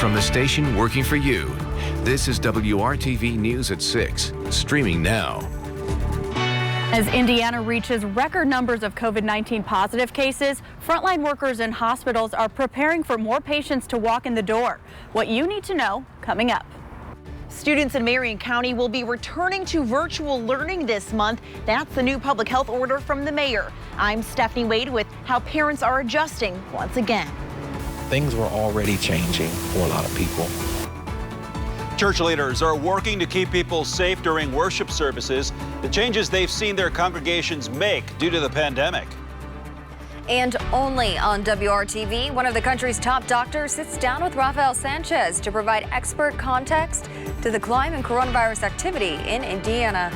from the station working for you. This is WRTV News at 6, streaming now. As Indiana reaches record numbers of COVID-19 positive cases, frontline workers in hospitals are preparing for more patients to walk in the door. What you need to know coming up. Students in Marion County will be returning to virtual learning this month. That's the new public health order from the mayor. I'm Stephanie Wade with how parents are adjusting once again. Things were already changing for a lot of people. Church leaders are working to keep people safe during worship services, the changes they've seen their congregations make due to the pandemic. And only on WRTV, one of the country's top doctors sits down with Rafael Sanchez to provide expert context to the climb in coronavirus activity in Indiana.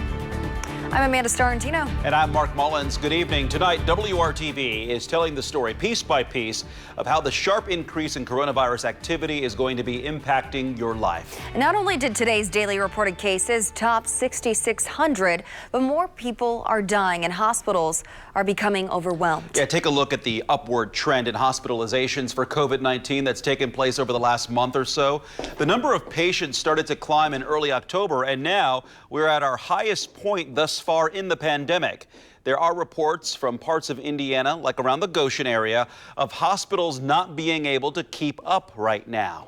I'm Amanda Starantino. And I'm Mark Mullins. Good evening. Tonight, WRTV is telling the story piece by piece of how the sharp increase in coronavirus activity is going to be impacting your life. Not only did today's daily reported cases top 6,600, but more people are dying and hospitals are becoming overwhelmed. Yeah, take a look at the upward trend in hospitalizations for COVID-19 that's taken place over the last month or so. The number of patients started to climb in early October, and now we're at our highest point thus far in the pandemic. There are reports from parts of Indiana, like around the Goshen area, of hospitals not being able to keep up right now.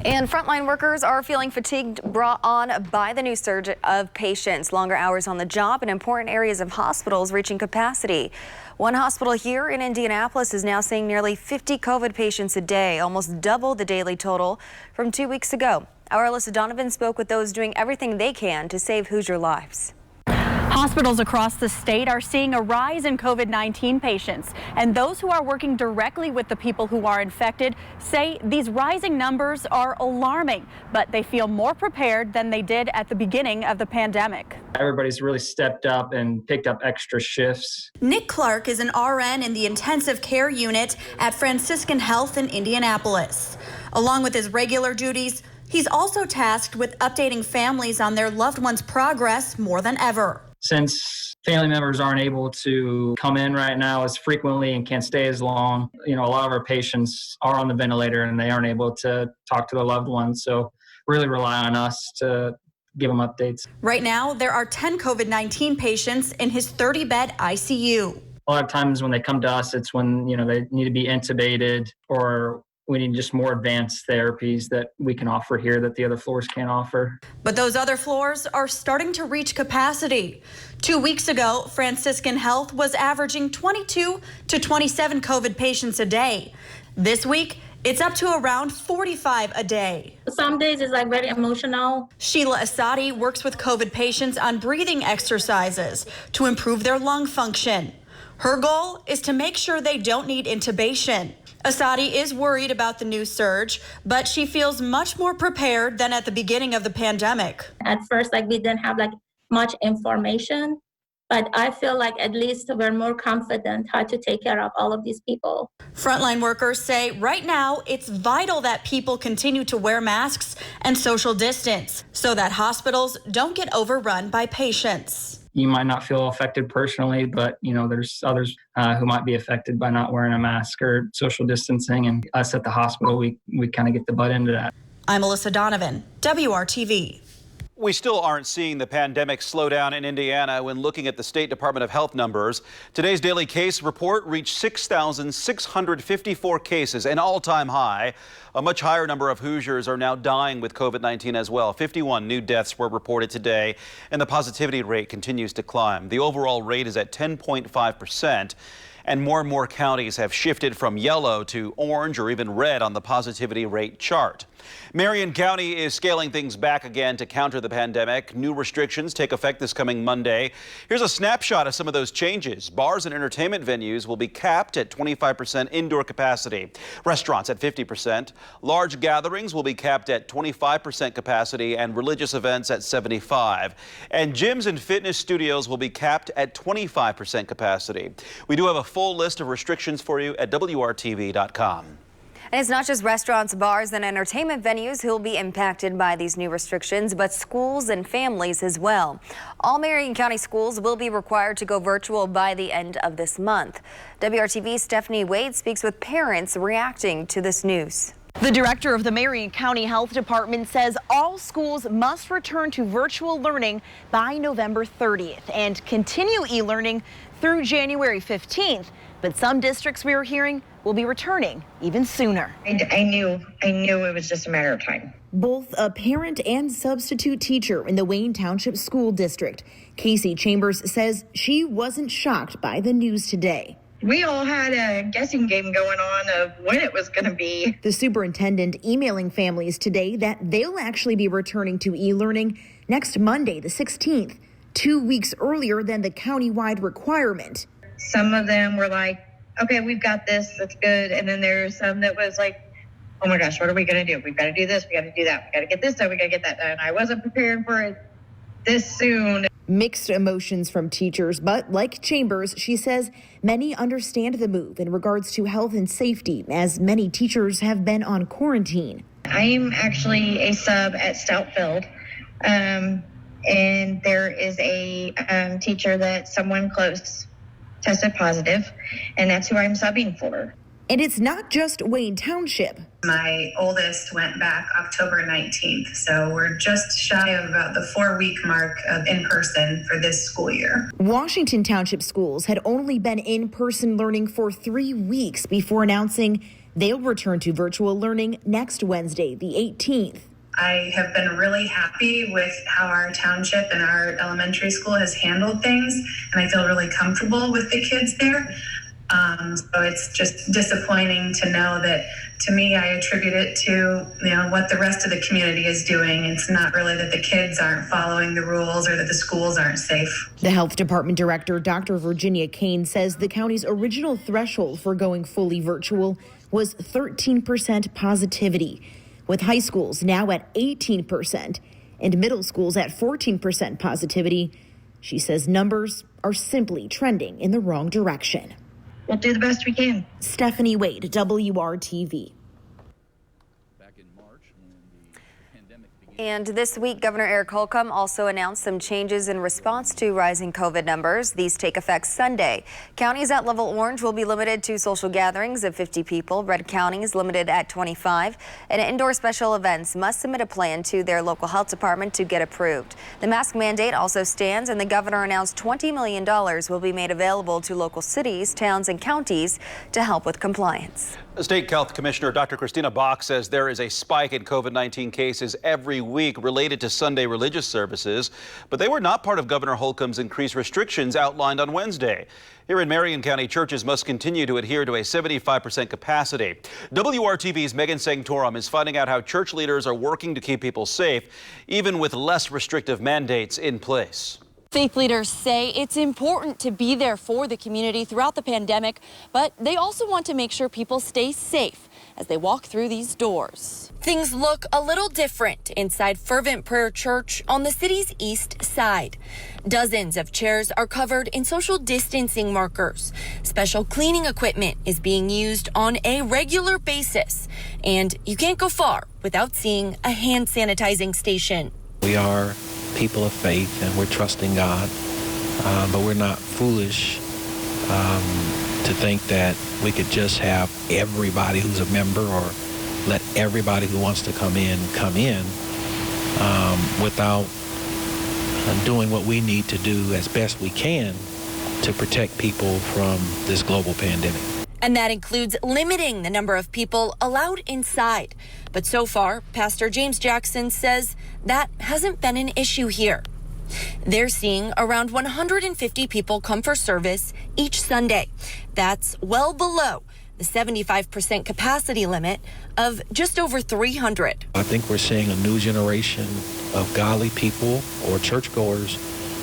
And frontline workers are feeling fatigued, brought on by the new surge of patients, longer hours on the job, and important areas of hospitals reaching capacity. One hospital here in Indianapolis is now seeing nearly 50 COVID patients a day, almost double the daily total from 2 weeks ago. Our Alyssa Donovan spoke with those doing everything they can to save Hoosier lives. Hospitals across the state are seeing a rise in COVID-19 patients, and those who are working directly with the people who are infected say these rising numbers are alarming, but they feel more prepared than they did at the beginning of the pandemic. Everybody's really stepped up and picked up extra shifts. Nick Clark is an RN in the intensive care unit at Franciscan Health in Indianapolis. Along with his regular duties, he's also tasked with updating families on their loved ones' progress more than ever. Since family members aren't able to come in right now as frequently and can't stay as long, a lot of our patients are on the ventilator and they aren't able to talk to their loved ones. So really rely on us to give them updates. Right now, there are 10 COVID-19 patients in his 30-bed ICU. A lot of times when they come to us, it's when, they need to be intubated or we need just more advanced therapies that we can offer here that the other floors can't offer. But those other floors are starting to reach capacity. 2 weeks ago, Franciscan Health was averaging 22 to 27 COVID patients a day. This week, it's up to around 45 a day. Some days it's very emotional. Sheila Asadi works with COVID patients on breathing exercises to improve their lung function. Her goal is to make sure they don't need intubation. Asadi is worried about the new surge, but she feels much more prepared than at the beginning of the pandemic. At first, we didn't have much information, but I feel at least we're more confident how to take care of all of these people. Frontline workers say right now it's vital that people continue to wear masks and social distance so that hospitals don't get overrun by patients. You might not feel affected personally, but there's others who might be affected by not wearing a mask or social distancing. And us at the hospital, we kind of get the butt into that. I'm Alyssa Donovan, WRTV. We still aren't seeing the pandemic slow down in Indiana when looking at the State Department of Health numbers. Today's daily case report reached 6,654 cases, an all-time high. A much higher number of Hoosiers are now dying with COVID-19 as well. 51 new deaths were reported today, and the positivity rate continues to climb. The overall rate is at 10.5%. And more counties have shifted from yellow to orange or even red on the positivity rate chart. Marion County is scaling things back again to counter the pandemic. New restrictions take effect this coming Monday. Here's a snapshot of some of those changes. Bars and entertainment venues will be capped at 25% indoor capacity. Restaurants at 50%. Large gatherings will be capped at 25% capacity and religious events at 75%. And gyms and fitness studios will be capped at 25% capacity. We do have a full list of restrictions for you at WRTV.com. And it's not just restaurants, bars, and entertainment venues who will be impacted by these new restrictions, but schools and families as well. All Marion County schools will be required to go virtual by the end of this month. WRTV's Stephanie Wade speaks with parents reacting to this news. The director of the Marion County Health Department says all schools must return to virtual learning by November 30th and continue e-learning through January 15th. But some districts we are hearing will be returning even sooner. I knew it was just a matter of time. Both a parent and substitute teacher in the Wayne Township School District, Casey Chambers, says she wasn't shocked by the news today. We all had a guessing game going on of when it was going to be. The superintendent emailing families today that they'll actually be returning to e-learning next Monday, the 16th, 2 weeks earlier than the countywide requirement. Some of them were like, okay, we've got this, that's good. And then there's some that was like, oh my gosh, what are we going to do? We've got to do this, we got to do that, we got to get this done, we got to get that done. I wasn't prepared for it this soon. Mixed emotions from teachers, but like Chambers, she says many understand the move in regards to health and safety, as many teachers have been on quarantine. I'm actually a sub at Stoutfield, and there is a teacher that someone close tested positive, and that's who I'm subbing for. And it's not just Wayne Township. My oldest went back October 19th, so we're just shy of about the 4-week mark of in-person for this school year. Washington Township schools had only been in-person learning for 3 weeks before announcing they'll return to virtual learning next Wednesday, the 18th. I have been really happy with how our township and our elementary school has handled things, and I feel really comfortable with the kids there. So it's just disappointing to know that, to me, I attribute it to, what the rest of the community is doing. It's not really that the kids aren't following the rules or that the schools aren't safe. The health department director, Dr. Virginia Kane, says the county's original threshold for going fully virtual was 13% positivity, with high schools now at 18% and middle schools at 14% positivity. She says numbers are simply trending in the wrong direction. We'll do the best we can. Stephanie Wade, WRTV. And this week, Governor Eric Holcomb also announced some changes in response to rising COVID numbers. These take effect Sunday. Counties at level orange will be limited to social gatherings of 50 people. Red County is limited at 25. And indoor special events must submit a plan to their local health department to get approved. The mask mandate also stands, and the governor announced $20 million will be made available to local cities, towns, and counties to help with compliance. State Health Commissioner Dr. Christina Bach says there is a spike in COVID-19 cases every week related to Sunday religious services, but they were not part of Governor Holcomb's increased restrictions outlined on Wednesday. Here in Marion County, churches must continue to adhere to a 75% capacity. WRTV's Megan Sanctorum is finding out how church leaders are working to keep people safe, even with less restrictive mandates in place. Faith leaders say it's important to be there for the community throughout the pandemic, but they also want to make sure people stay safe as they walk through these doors. Things look a little different inside Fervent Prayer Church on the city's east side. Dozens of chairs are covered in social distancing markers. Special cleaning equipment is being used on a regular basis, and you can't go far without seeing a hand sanitizing station. We are people of faith, and we're trusting God, but we're not foolish to think that we could just have everybody who's a member or let everybody who wants to come in without doing what we need to do as best we can to protect people from this global pandemic. And that includes limiting the number of people allowed inside. But so far, Pastor James Jackson says that hasn't been an issue here. They're seeing around 150 people come for service each Sunday. That's well below the 75% capacity limit of just over 300. I think we're seeing a new generation of godly people or churchgoers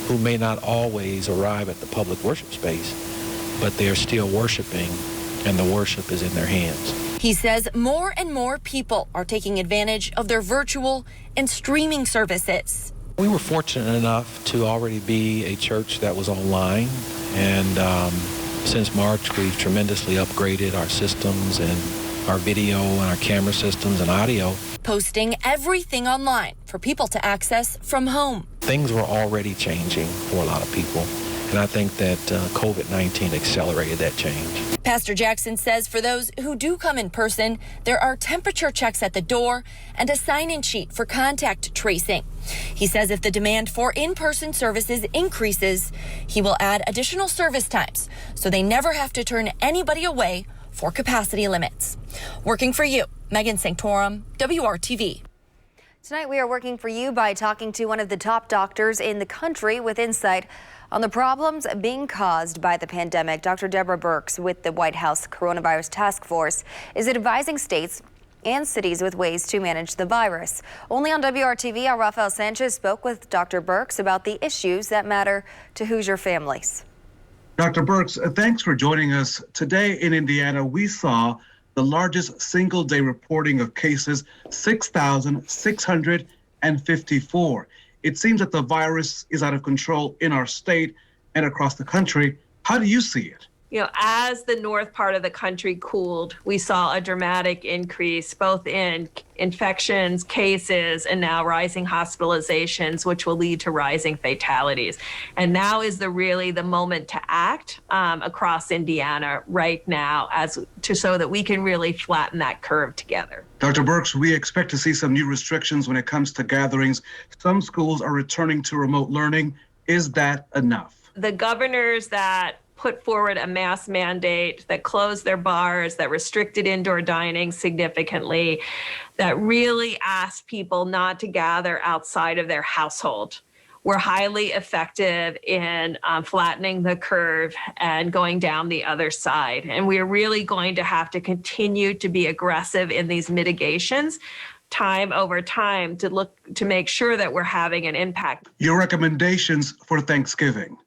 who may not always arrive at the public worship space, but they're still worshiping, and the worship is in their hands. He says more and more people are taking advantage of their virtual and streaming services. We were fortunate enough to already be a church that was online, and since March we've tremendously upgraded our systems and our video and our camera systems and audio. Posting everything online for people to access from home. Things were already changing for a lot of people, and I think that COVID-19 accelerated that change. Pastor Jackson says for those who do come in person, there are temperature checks at the door and a sign-in sheet for contact tracing. He says if the demand for in-person services increases, he will add additional service times so they never have to turn anybody away for capacity limits. Working for you, Megan Sanctorum, WRTV. Tonight we are working for you by talking to one of the top doctors in the country with insight on the problems being caused by the pandemic. Dr. Deborah Birx with the White House Coronavirus Task Force is advising states and cities with ways to manage the virus. Only on WRTV, our Rafael Sanchez spoke with Dr. Birx about the issues that matter to Hoosier families. Dr. Birx, thanks for joining us. Today in Indiana, we saw the largest single-day reporting of cases, 6,654. It seems that the virus is out of control in our state and across the country. How do you see it? You know, as the north part of the country cooled, we saw a dramatic increase both in infections, cases, and now rising hospitalizations, which will lead to rising fatalities. And now is really the moment to act across Indiana right now so that we can really flatten that curve together. Dr. Birx, we expect to see some new restrictions when it comes to gatherings. Some schools are returning to remote learning. Is that enough? The governors that put forward a mask mandate, that closed their bars, that restricted indoor dining significantly, that really asked people not to gather outside of their household, were highly effective in flattening the curve and going down the other side. And we're really going to have to continue to be aggressive in these mitigations time over time to make sure that we're having an impact. Your recommendations for Thanksgiving?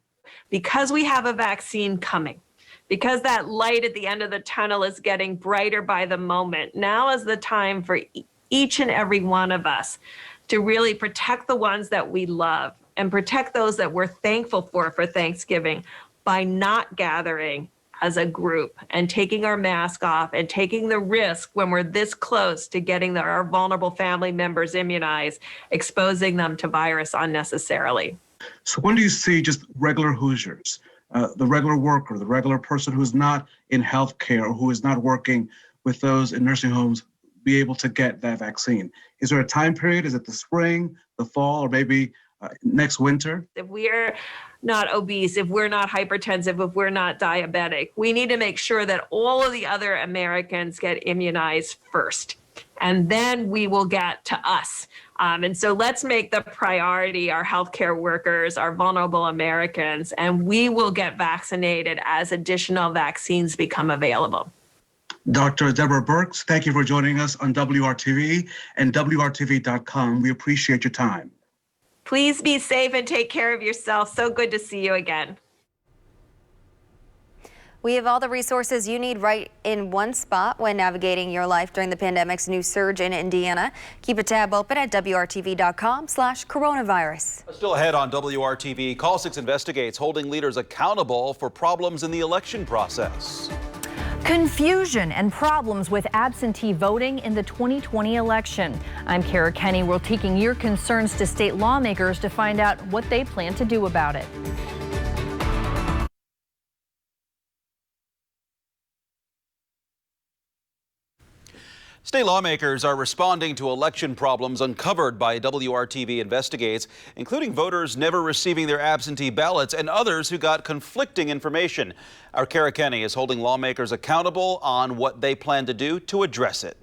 Because we have a vaccine coming, because that light at the end of the tunnel is getting brighter by the moment, now is the time for each and every one of us to really protect the ones that we love and protect those that we're thankful for Thanksgiving by not gathering as a group and taking our mask off and taking the risk when we're this close to getting our vulnerable family members immunized, exposing them to virus unnecessarily. So when do you see just regular Hoosiers, the regular worker, the regular person who's not in healthcare or who is not working with those in nursing homes be able to get that vaccine? Is there a time period? Is it the spring, the fall, or maybe next winter? If we're not obese, if we're not hypertensive, if we're not diabetic, we need to make sure that all of the other Americans get immunized first. And then we will get to us. And so let's make the priority our healthcare workers, our vulnerable Americans, and we will get vaccinated as additional vaccines become available. Dr. Deborah Birx, thank you for joining us on WRTV and WRTV.com. We appreciate your time. Please be safe and take care of yourself. So good to see you again. We have all the resources you need right in one spot when navigating your life during the pandemic's new surge in Indiana. Keep a tab open at WRTV.com/coronavirus. Still ahead on WRTV, Call 6 investigates holding leaders accountable for problems in the election process. Confusion and problems with absentee voting in the 2020 election. I'm Kara Kenny. We're taking your concerns to state lawmakers to find out what they plan to do about it. State lawmakers are responding to election problems uncovered by WRTV investigates, including voters never receiving their absentee ballots and others who got conflicting information. Our Kara Kenny is holding lawmakers accountable on what they plan to do to address it.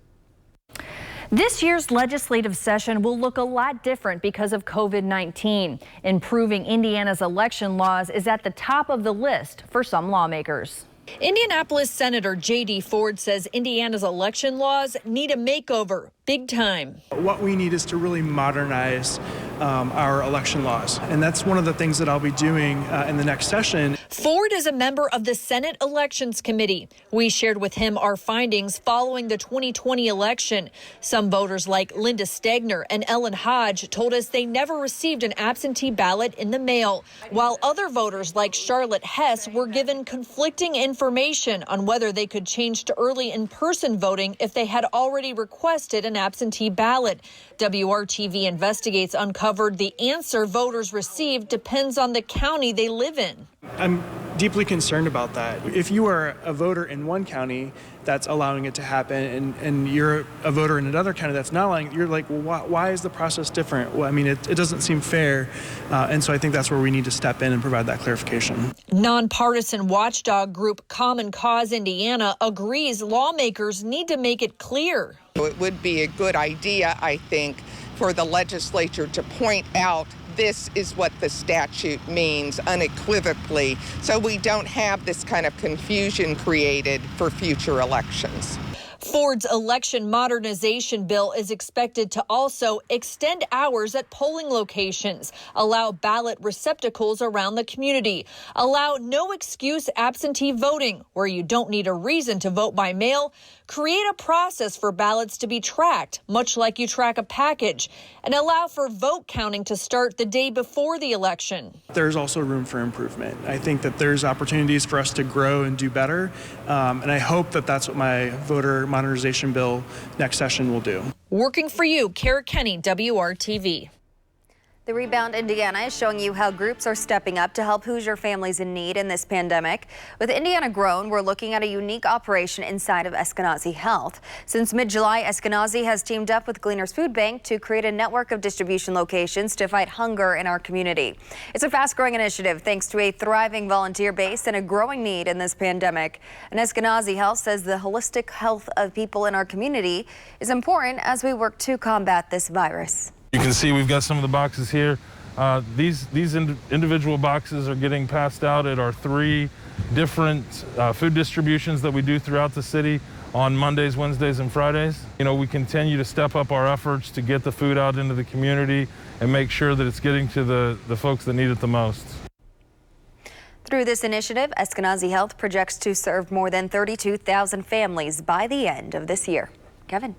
This year's legislative session will look a lot different because of COVID-19. Improving Indiana's election laws is at the top of the list for some lawmakers. Indianapolis Senator J.D. Ford says Indiana's election laws need a makeover, big time. What we need is to really modernize our election laws. And that's one of the things that I'll be doing in the next session. Ford is a member of the Senate Elections Committee. We shared with him our findings following the 2020 election. Some voters like Linda Stegner and Ellen Hodge told us they never received an absentee ballot in the mail, while other voters like Charlotte Hess were given conflicting information on whether they could change to early in-person voting if they had already requested an absentee ballot. WRTV Investigates uncovered the answer voters received depends on the county they live in. I'm deeply concerned about that. If you are a voter in one county that's allowing it to happen and you're a voter in another county that's not allowing it, you're like, well, why is the process different? Well, I mean, it doesn't seem fair. And so I think that's where we need to step in and provide that clarification. Nonpartisan watchdog group Common Cause Indiana agrees lawmakers need to make it clear. It would be a good idea, I think, for the legislature to point out this is what the statute means unequivocally, so we don't have this kind of confusion created for future elections. Ford's election modernization bill is expected to also extend hours at polling locations, allow ballot receptacles around the community, allow no excuse absentee voting where you don't need a reason to vote by mail, create a process for ballots to be tracked, much like you track a package, and allow for vote counting to start the day before the election. There's also room for improvement. I think that there's opportunities for us to grow and do better, and I hope that that's what my voter modernization bill next session will do. Working for you, Kara Kenny, WRTV. The Rebound Indiana is showing you how groups are stepping up to help Hoosier families in need in this pandemic. With Indiana Grown, we're looking at a unique operation inside of Eskenazi Health. Since mid-July, Eskenazi has teamed up with Gleaners Food Bank to create a network of distribution locations to fight hunger in our community. It's a fast-growing initiative thanks to a thriving volunteer base and a growing need in this pandemic. And Eskenazi Health says the holistic health of people in our community is important as we work to combat this virus. You can see we've got some of the boxes here. These individual boxes are getting passed out at our 3 different food distributions that we do throughout the city on Mondays, Wednesdays, and Fridays. You know, we continue to step up our efforts to get the food out into the community and make sure that it's getting to the folks that need it the most. Through this initiative, Eskenazi Health projects to serve more than 32,000 families by the end of this year. Kevin.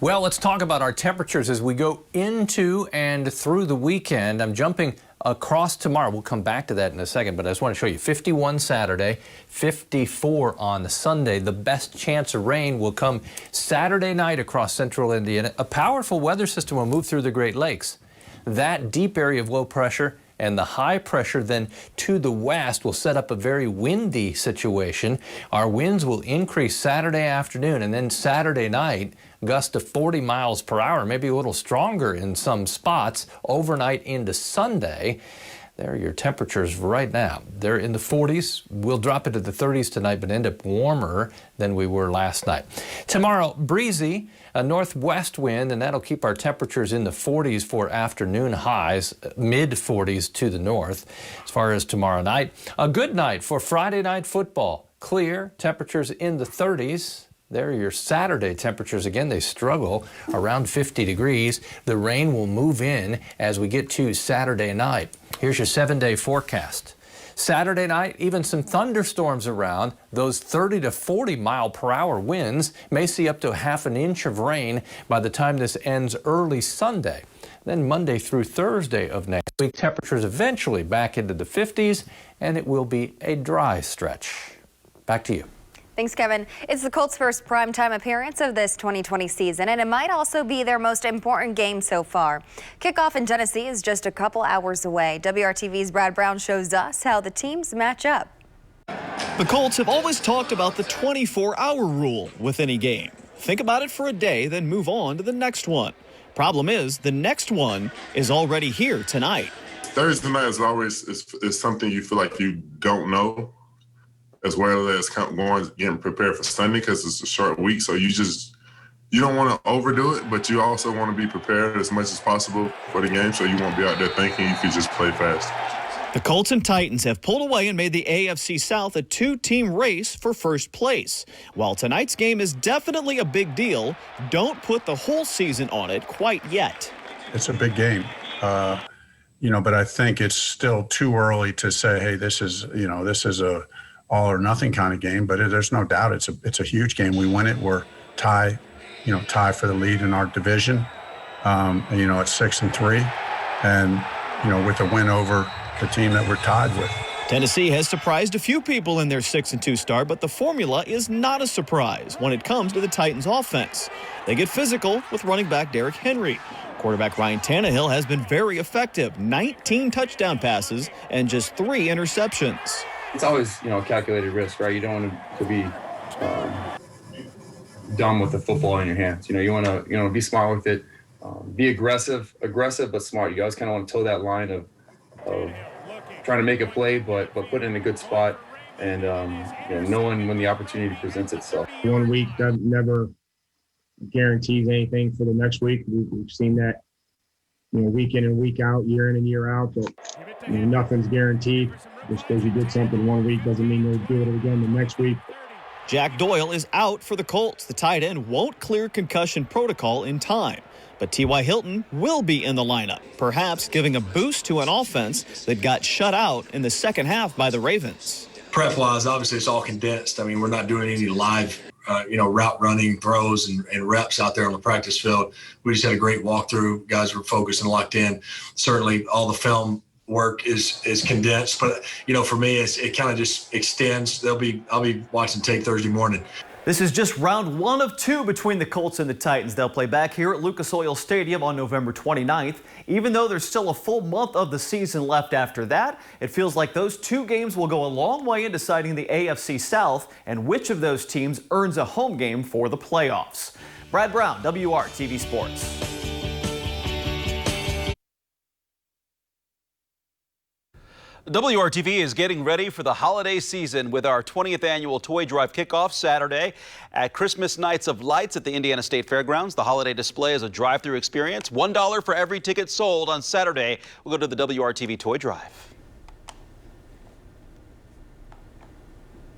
Well, let's talk about our temperatures as we go into and through the weekend. I'm jumping across tomorrow. We'll come back to that in a second, but I just want to show you 51 Saturday, 54 on Sunday. The best chance of rain will come Saturday night across central Indiana. A powerful weather system will move through the Great Lakes. That deep area of low pressure and the high pressure then to the west will set up a very windy situation. Our winds will increase Saturday afternoon, and then Saturday night, gusts to 40 miles per hour, maybe a little stronger in some spots overnight into Sunday. There are your temperatures right now. They're in the 40s. We'll drop into the 30s tonight, but end up warmer than we were last night. Tomorrow, breezy, a northwest wind, and that'll keep our temperatures in the 40s for afternoon highs, mid 40s to the north. As far as tomorrow night, a good night for Friday night football. Clear, temperatures in the 30s. There are your Saturday temperatures. Again, they struggle around 50 degrees. The rain will move in as we get to Saturday night. Here's your 7-day forecast. Saturday night, even some thunderstorms around. Those 30 to 40 mile per hour winds may see up to ½ an inch of rain by the time this ends early Sunday. Then Monday through Thursday of next week, temperatures eventually back into the 50s, and it will be a dry stretch. Back to you. Thanks, Kevin. It's the Colts' first primetime appearance of this 2020 season, and it might also be their most important game so far. Kickoff in Tennessee is just a couple hours away. WRTV's Brad Brown shows us how the teams match up. The Colts have always talked about the 24-hour rule with any game. Think about it for a day, then move on to the next one. Problem is, the next one is already here tonight. Thursday night is always is something you feel like you don't know, as well as getting prepared for Sunday because it's a short week. So you don't want to overdo it, but you also want to be prepared as much as possible for the game so you won't be out there thinking you can just play fast. The Colts and Titans have pulled away and made the AFC South a 2-team race for first place. While tonight's game is definitely a big deal, don't put the whole season on it quite yet. It's a big game. But I think it's still too early to say, hey, this is a all or nothing kind of game. But there's no doubt it's a huge game. We win it, we're tie for the lead in our division. At 6-3, and with a win over the team that we're tied with. Tennessee has surprised a few people in their 6-2 start, but the formula is not a surprise when it comes to the Titans' offense. They get physical with running back Derrick Henry. Quarterback Ryan Tannehill has been very effective, 19 touchdown passes and just 3 interceptions. It's always, a calculated risk, right? You don't want to be dumb with the football in your hands. You want to be smart with it, be aggressive but smart. You always kind of want to toe that line of trying to make a play, but put it in a good spot, and knowing when the opportunity presents itself. 1 week never guarantees anything for the next week. We've seen that, week in and week out, year in and year out. But nothing's guaranteed. Just because you did something 1 week doesn't mean you'll do it again the next week. Jack Doyle is out for the Colts. The tight end won't clear concussion protocol in time. But T.Y. Hilton will be in the lineup, perhaps giving a boost to an offense that got shut out in the second half by the Ravens. Prep-wise, obviously it's all condensed. I mean, we're not doing any live, route running, throws, and reps out there on the practice field. We just had a great walkthrough. Guys were focused and locked in. Certainly all the film work is condensed, but, for me, it kind of just extends. I'll be watching tape Thursday morning. This is just round 1 of 2 between the Colts and the Titans. They'll play back here at Lucas Oil Stadium on November 29th. Even though there's still a full month of the season left after that, it feels like those 2 games will go a long way in deciding the AFC South and which of those teams earns a home game for the playoffs. Brad Brown, WRTV Sports. WRTV is getting ready for the holiday season with our 20th annual Toy Drive kickoff Saturday at Christmas Nights of Lights at the Indiana State Fairgrounds. The holiday display is a drive-through experience. $1 for every ticket sold on Saturday. We'll go to the WRTV Toy Drive.